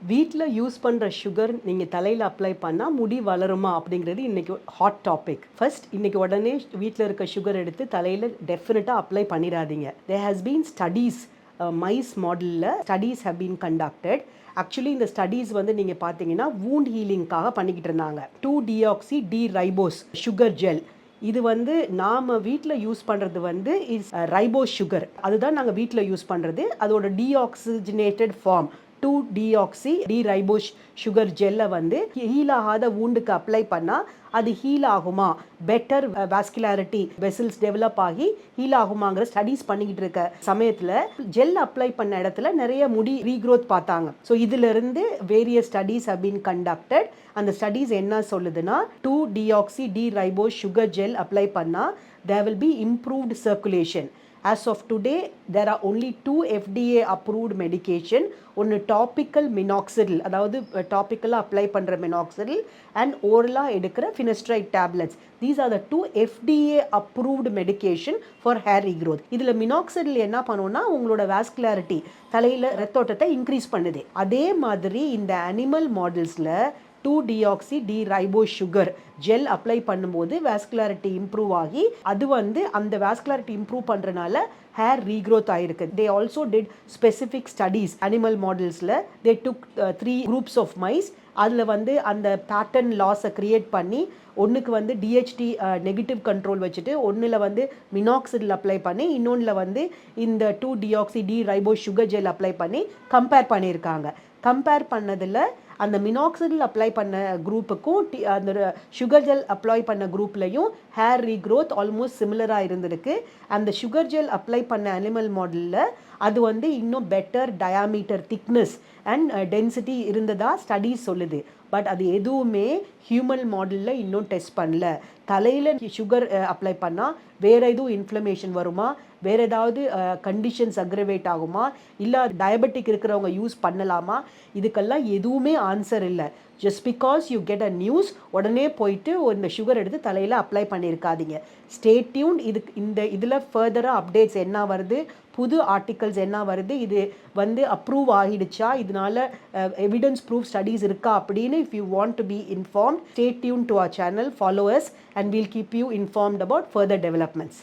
வீட்ல யூஸ் பண்ற சுகர் நீங்க தலையில அப்ளை பண்ணா முடி வளருமா? அப்படிங்கிறது இன்னைக்கு ஹாட் டாபிக். ஃபர்ஸ்ட் இன்னைக்கு உடனே வீட்ல இருக்க சுகர் எடுத்து தலையில டெஃபினட்டா அப்ளை பண்ணிராதீங்க. There has been studies mice மாடல்ல studies have been conducted. Actually இந்த ஸ்டடீஸ் வந்து நீங்க பார்த்தீங்கன்னா வூண்ட் ஹீலிங்காக பண்ணிக்கிட்டு இருந்தாங்க. Two deoxy D ribose sugar gel. இது வந்து நாம வீட்டில் யூஸ் பண்ணுறது வந்து இஸ் ரைபோஸ் சுகர். அதுதான் நாங்கள் வீட்டில் யூஸ் பண்ணுறது. அதோட deoxygenated form two deoxy D ribose sugar ஜெல்லை வந்து ஹீல் ஆகாத வூண்டுக்கு அப்ளை பண்ணால் அது ஹீல் ஆகுமா, பெட்டர் வாஸ்குலாரிட்டி வெசல்ஸ் டெவலப் ஆகி ஹீல் ஆகுமாங்கிற ஸ்டடீஸ் பண்ணிக்கிட்டு இருக்க சமயத்தில் ஜெல் அப்ளை பண்ண இடத்துல நிறைய முடி ரீக்ரோத் பார்த்தாங்க. ஸோ இதிலிருந்து various studies have been conducted. அந்த ஸ்டடீஸ் என்ன சொல்லுதுன்னா two deoxy D ribose sugar gel apply பண்ணால் there will be improved circulation. As of today, there are only 2 FDA approved medication. ஒன்று டாபிக்கல் மினாக்சிடில், அதாவது டாபிக்கலாக அப்ளை பண்ணுற மினாக்சிடில், அண்ட் ஓரலாக எடுக்கிற finasteride tablets. These are the 2 FDA approved medication for hair regrowth. இதில் minoxidil என்ன பண்ணுவோம்னா உங்களோட வாஸ்குலாரிட்டி, தலையில் ரத்தோட்டத்தை இன்க்ரீஸ் பண்ணுது. அதே மாதிரி இந்த அனிமல் மாடல்ஸில் two deoxy D ribose sugar gel apply பண்ணும்போது வாஸ்குலாரிட்டி இம்ப்ரூவ் ஆகி அது வந்து அந்த வாஸ்குலாரிட்டி இம்ப்ரூவ் பண்ணுறனால ஹேர் ரீக்ரோத் ஆகிருக்கு. They also did specific studies animal மாடல்ஸில். They took 3 groups of mice. அதில் வந்து அந்த பேட்டர்ன் லாஸை க்ரியேட் பண்ணி ஒன்றுக்கு வந்து டிஹெச்டி நெகட்டிவ் கண்ட்ரோல் வச்சுட்டு ஒன்றில் வந்து மினாக்சிடில் அப்ளை பண்ணி இன்னொன்றில் வந்து இந்த two deoxy D ribose sugar gel apply பண்ணி கம்பேர் பண்ணியிருக்காங்க. கம்பேர் பண்ணதில் அந்த மினாக்சிடில் அப்ளை பண்ண குரூப்புக்கும் அந்த சுகர் ஜெல் அப்ளை பண்ண குரூப்லையும் ஹேர் ரீக்ரோத் ஆல்மோஸ்ட் சிமிலராக இருந்திருக்கு. அந்த சுகர் ஜெல் அப்ளை பண்ண அனிமல் மாடலில் அது வந்து இன்னும் better diameter thickness and density இருந்ததா ஸ்டடீஸ் சொல்லுது. பட் அது எதுவுமே ஹியூமன் மாடலில் இன்னும் டெஸ்ட் பண்ணல. தலையில் சுகர் அப்ளை பண்ணால் வேறு எதுவும் இன்ஃப்ளமேஷன் வருமா, வேறு ஏதாவது கண்டிஷன்ஸ் அக்ரவேட் ஆகுமா, இல்லை டயபெட்டிக் இருக்கிறவங்க யூஸ் பண்ணலாமா, இதுக்கெல்லாம் எதுவுமே ஆன்சர் இல்லை. Just because you get a news உடனே போயிட்டு இந்த சுகர் எடுத்து தலையில் அப்ளை பண்ணியிருக்காதீங்க. Stay tuned. இதில் ஃபர்தராக அப்டேட்ஸ் என்ன வருது, புது ஆர்டிகல்ஸ் என்ன வருது, இது வந்து அப்ரூவ் ஆகிடுச்சா, இதனால எவிடன்ஸ் ப்ரூஃப் ஸ்டடீஸ் இருக்கா அப்படின்னு if you want to be informed, stay tuned to our channel, follow us and we'll keep you informed about further developments.